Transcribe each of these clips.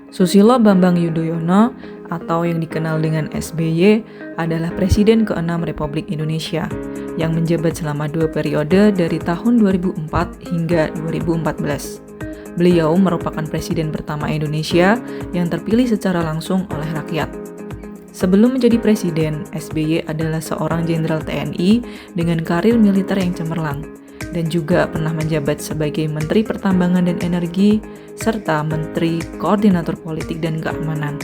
Susilo Bambang Yudhoyono atau yang dikenal dengan SBY adalah Presiden ke-6 Republik Indonesia yang menjabat selama 2 periode dari tahun 2004 hingga 2014. Beliau merupakan Presiden pertama Indonesia yang terpilih secara langsung oleh rakyat. Sebelum menjadi Presiden, SBY adalah seorang Jenderal TNI dengan karir militer yang cemerlang dan juga pernah menjabat sebagai Menteri Pertambangan dan Energi serta Menteri Koordinator Politik dan Keamanan.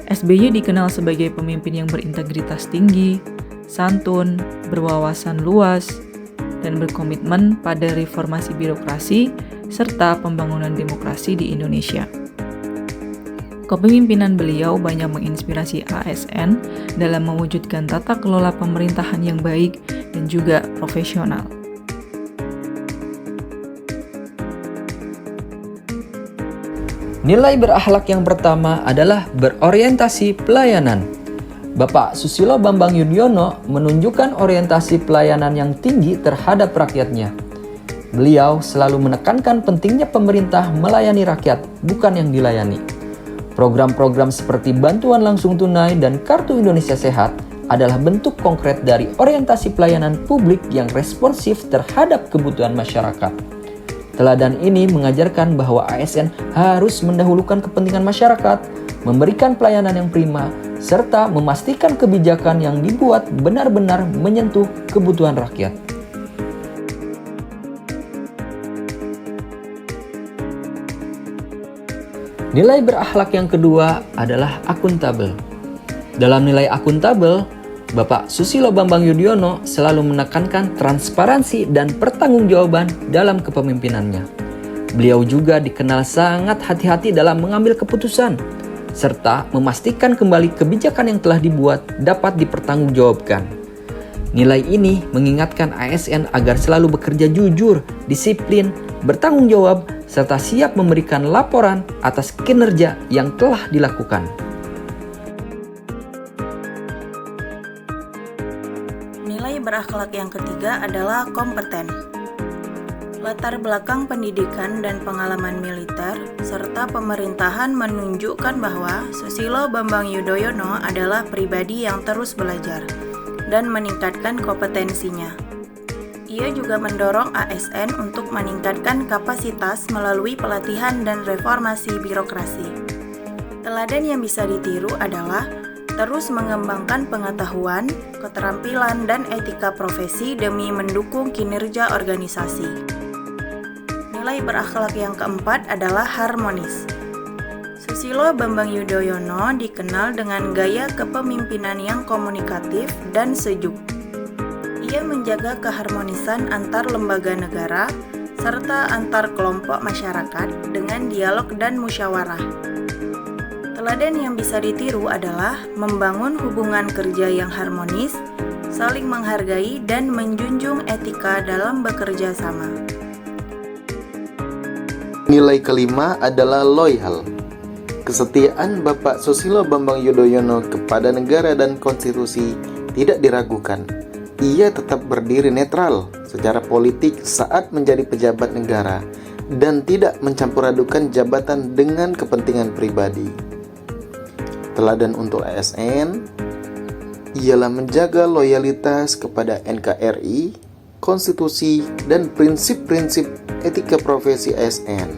SBY dikenal sebagai pemimpin yang berintegritas tinggi, santun, berwawasan luas, dan berkomitmen pada reformasi birokrasi serta pembangunan demokrasi di Indonesia. Kepemimpinan beliau banyak menginspirasi ASN dalam mewujudkan tata kelola pemerintahan yang baik dan juga profesional. Nilai berakhlak yang pertama adalah berorientasi pelayanan. Bapak Susilo Bambang Yudhoyono menunjukkan orientasi pelayanan yang tinggi terhadap rakyatnya. Beliau selalu menekankan pentingnya pemerintah melayani rakyat, bukan yang dilayani. Program-program seperti bantuan langsung tunai dan Kartu Indonesia Sehat adalah bentuk konkret dari orientasi pelayanan publik yang responsif terhadap kebutuhan masyarakat. Teladan ini mengajarkan bahwa ASN harus mendahulukan kepentingan masyarakat, memberikan pelayanan yang prima, serta memastikan kebijakan yang dibuat benar-benar menyentuh kebutuhan rakyat. Nilai berakhlak yang kedua adalah akuntabel. Dalam nilai akuntabel, Bapak Susilo Bambang Yudhoyono selalu menekankan transparansi dan pertanggungjawaban dalam kepemimpinannya. Beliau juga dikenal sangat hati-hati dalam mengambil keputusan, serta memastikan kembali kebijakan yang telah dibuat dapat dipertanggungjawabkan. Nilai ini mengingatkan ASN agar selalu bekerja jujur, disiplin, bertanggung jawab, serta siap memberikan laporan atas kinerja yang telah dilakukan. Nilai berakhlak yang ketiga adalah kompeten. Latar belakang pendidikan dan pengalaman militer serta pemerintahan menunjukkan bahwa Susilo Bambang Yudhoyono adalah pribadi yang terus belajar dan meningkatkan kompetensinya. Ia juga mendorong ASN untuk meningkatkan kapasitas melalui pelatihan dan reformasi birokrasi. Teladan yang bisa ditiru adalah terus mengembangkan pengetahuan, keterampilan, dan etika profesi demi mendukung kinerja organisasi. Nilai berakhlak yang keempat adalah harmonis. Susilo Bambang Yudhoyono dikenal dengan gaya kepemimpinan yang komunikatif dan sejuk. Ia menjaga keharmonisan antar lembaga negara serta antar kelompok masyarakat dengan dialog dan musyawarah. Teladan yang bisa ditiru adalah membangun hubungan kerja yang harmonis, saling menghargai, dan menjunjung etika dalam bekerja sama. Nilai kelima adalah loyal. Kesetiaan Bapak Susilo Bambang Yudhoyono kepada negara dan konstitusi tidak diragukan. Ia tetap berdiri netral secara politik saat menjadi pejabat negara dan tidak mencampur adukan jabatan dengan kepentingan pribadi. Teladan untuk ASN ialah menjaga loyalitas kepada NKRI, konstitusi, dan prinsip-prinsip etika profesi ASN.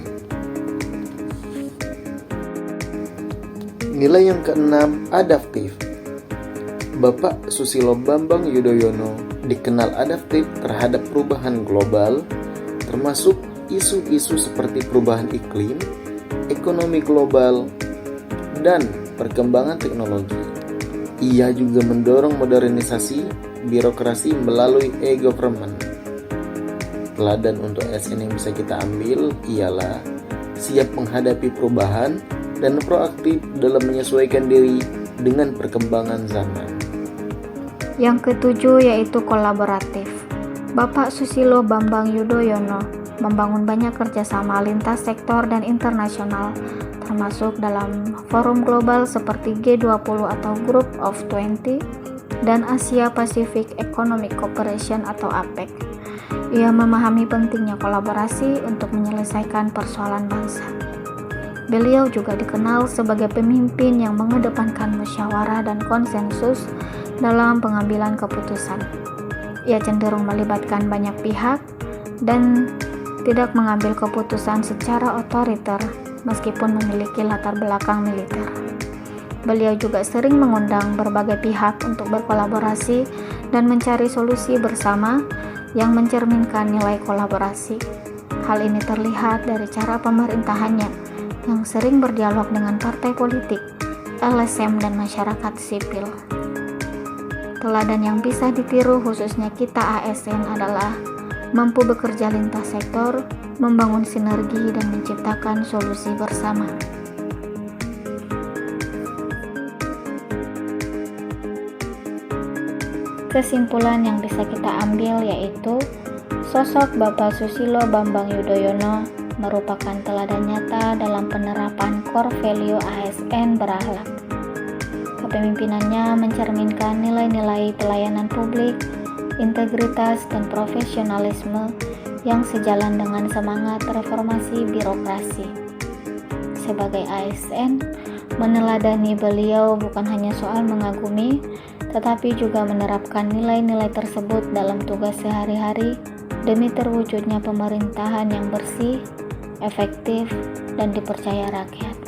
Nilai yang keenam, adaptif. Bapak Susilo Bambang Yudhoyono dikenal adaptif terhadap perubahan global, termasuk isu-isu seperti perubahan iklim, ekonomi global, dan perkembangan teknologi. Ia juga mendorong modernisasi birokrasi melalui e-government. Teladan untuk ASN yang bisa kita ambil ialah siap menghadapi perubahan dan proaktif dalam menyesuaikan diri dengan perkembangan zaman. Yang ketujuh yaitu kolaboratif. Bapak Susilo Bambang Yudhoyono membangun banyak kerjasama lintas sektor dan internasional, termasuk dalam forum global seperti G20 atau Group of 20 dan Asia Pacific Economic Cooperation atau APEC. Ia memahami pentingnya kolaborasi untuk menyelesaikan persoalan bangsa. Beliau juga dikenal sebagai pemimpin yang mengedepankan musyawarah dan konsensus dalam pengambilan keputusan. Ia cenderung melibatkan banyak pihak dan tidak mengambil keputusan secara otoriter meskipun memiliki latar belakang militer. Beliau juga sering mengundang berbagai pihak untuk berkolaborasi dan mencari solusi bersama yang mencerminkan nilai kolaborasi. Hal ini terlihat dari cara pemerintahannya yang sering berdialog dengan partai politik, LSM, dan masyarakat sipil. Teladan yang bisa ditiru khususnya kita ASN adalah mampu bekerja lintas sektor, membangun sinergi, dan menciptakan solusi bersama. Kesimpulan yang bisa kita ambil yaitu sosok Bapak Susilo Bambang Yudhoyono merupakan teladan nyata dalam penerapan core value ASN berakhlak. Kepemimpinannya mencerminkan nilai-nilai pelayanan publik, integritas, dan profesionalisme yang sejalan dengan semangat reformasi birokrasi. Sebagai ASN, meneladani beliau bukan hanya soal mengagumi, tetapi juga menerapkan nilai-nilai tersebut dalam tugas sehari-hari demi terwujudnya pemerintahan yang bersih, efektif, dan dipercaya rakyat.